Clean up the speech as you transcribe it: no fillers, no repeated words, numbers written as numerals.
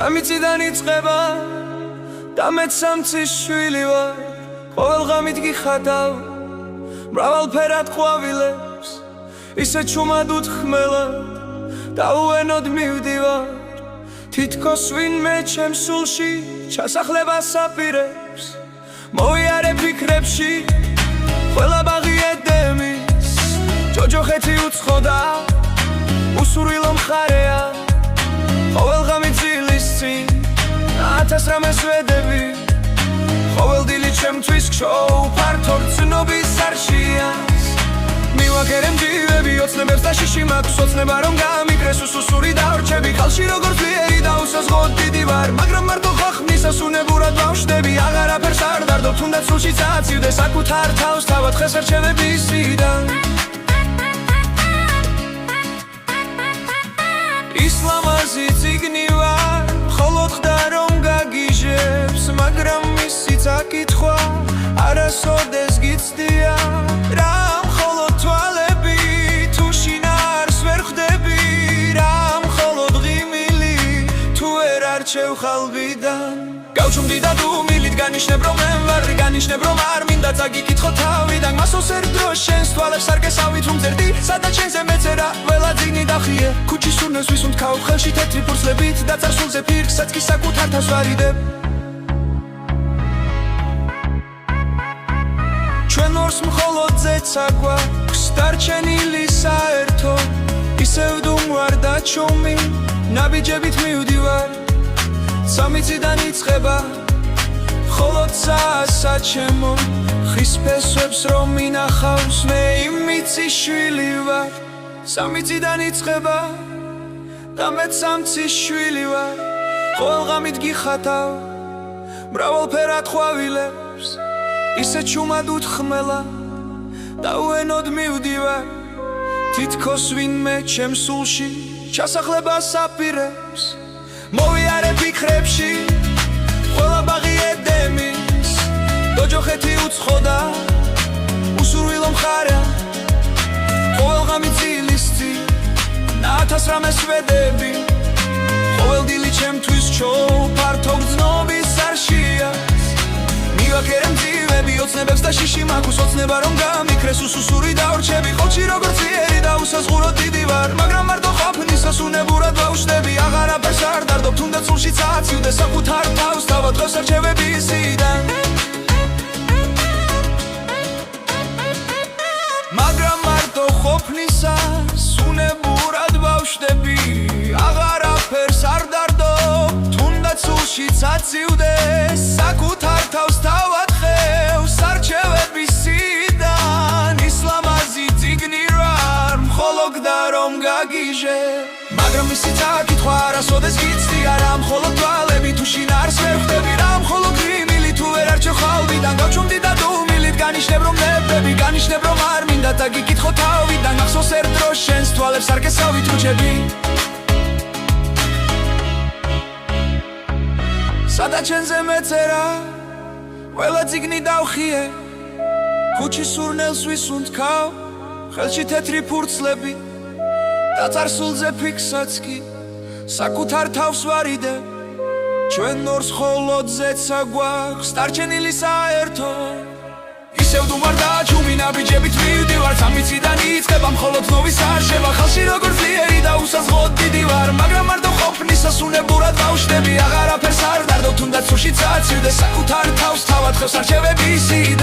სამი წიდან იწყება და მეც სამცის შვილი ვარ ყოველ ღამით გიხატავ მრავალფერად ყვავილებს ისე ჩუმად უთქმელად და უენოდ მივდივარ თითქოს ვინმე ჩემს სულში ჩასახლებას აპირებს მოვიარე ფიქრებში ყველა ბაღი ედემის ჯოჯოხეთი უცხო და უსურვილო მხარეა ყოველ ღამით ძილის წინ ათას რამეს ვედები ყოველ დილით ჩემთვის გშოუ ფართო რწნობის არშიას მივაგერე მდივები ოცნებებს და შიში მაქვს ოცნება რომ გამიგრეს უსუსური დავრჩები ხალში როგორ ძლიერი და უსაზღოდ დიდი ვარ მაგრამ მარტო ხახნისას უნებურად ვავშდები აღარაფერს არ დარდობ თუნდაც სულში წაცივდე საკუთარ თავს თავად ხეს არჩევებისიდან ისლამაზი წიგნი ვარ მხოლოდ ხდა რომ გაგიჟებს მაგრამ მისიც აკითხვა არასოდეს გიცდია რა მხოლოდ თვალები თუ შინაარს ვერ ხვდები რა მხოლოდ ღიმილი თუ ვერ არჩევ ხალბიდან გავჩუმდი და დუმილით განიშნებ რომ მე ვარ განიშნებ რომ არ მინდა წაგიკითხო თავიდან მასოს ერთ დროს შენს თვალებს არ გესავით რომ წერდი სადაც შენზე მეწერა ყველა წიგნი დახიე ქუჩის სურნელს ვისუნთქავ ხელში თეთრი ფურცლებით და წარსულზე ფირკსაც კი საკუთარ თავს ვარიდებ ჩვენ ორს მხოლოდ ზეცა გვაქვს დარჩენილი საერთო ისევ დუმვარ და ჩუმი ნაბიჯებით მივდივარ სამი წიდან იწყება მხოლოდ საჩემო ხის ფესვებს რომ მინახავს მე იმიცის შვილი ვარ სამი წიდან იწყება და მეც სამცის შვილი ვარ ყოველ ღამით გიხატავ მრავალფერად ყვავილებს ისე ჩუმად უთქმელა და უენოდ მივდივარ თითქოს ვინმე ჩემს სულში ჩასახლებას აპირებს მოვიარე ფიქრებში ყველა ბაღი ედემის ჯოჯოხეთი უცხო და უსურვილო მხარეა ყოველ ღამით ძილის წინ ათას რამეს ვედები ყოველ დილით ჩემთვის ჩოუ ფართო გრძნობის არშიას მივაგერე მძივები ოცნებებს და შიში მაქვს ოცნება რომ გამიქრეს უსუსური დავრჩები ხალში როგორ ძლიერი და უსაზღურო დიდი ვარ მაგრამ მარტო ყოფნისას უნებურად ვავშდები აღარაფერს არ დარდობ თუნდაც სულში წაცივდე საკუთარ თავს თავად დღეს არჩევებისიდან მაგრამ მარტო ყოფნისას უნებურად ვავშდები აღარაფერს არ დარდობ თუნდაც სულში წაცივდე საკუთარ თავს თავად ხევს არჩევებისიდან ისლამაზი წიგნი ვარ მხოლოდ და რომ გაგიჟე მაგრამ ისიც აკითხვა არასოდეს გიცდია რა მხოლოდ თვალები თუ შინაარს ვერ ხვდები რა მხოლოდ ღიმილი თუ ვერ არჩევ ხალბიდან გავჩუმდი და დუმილით განიშნებ რომ ნებები განიშნებ რომ არ მინდა დაგიკითხო თავიდან ახსოვს ერთ დროს შენს თვალებს არ გესავით რუჩები სადაც შენზე მეწერა ყველა წიგნი დავხიე ქუჩის სურნელს ვისუნთქავ ხელში თეთრი ფურცლები და წარსულზე ფიქრსაც კი საკუთარ თავს ვარიდებ ჩვენ ორს მხოლოდ ზეცა გვაქვს დარჩენილი საერთო ისევ დუმარ და ჩუმი ნაბიჯებით მივდივარ სამი წიდან იწყება მხოლოდ ნოვის არშევა ხალში როგორ ძლიერი და უსაზღოდ დიდი ვარ მაგრამ მარტო ყოფნისას უნებურად ვავშდები აღარაფერს არ დარდობ თუნდაც სულში წაცივდე საკუთარ თავს თავად ხევს არჩევებისიდან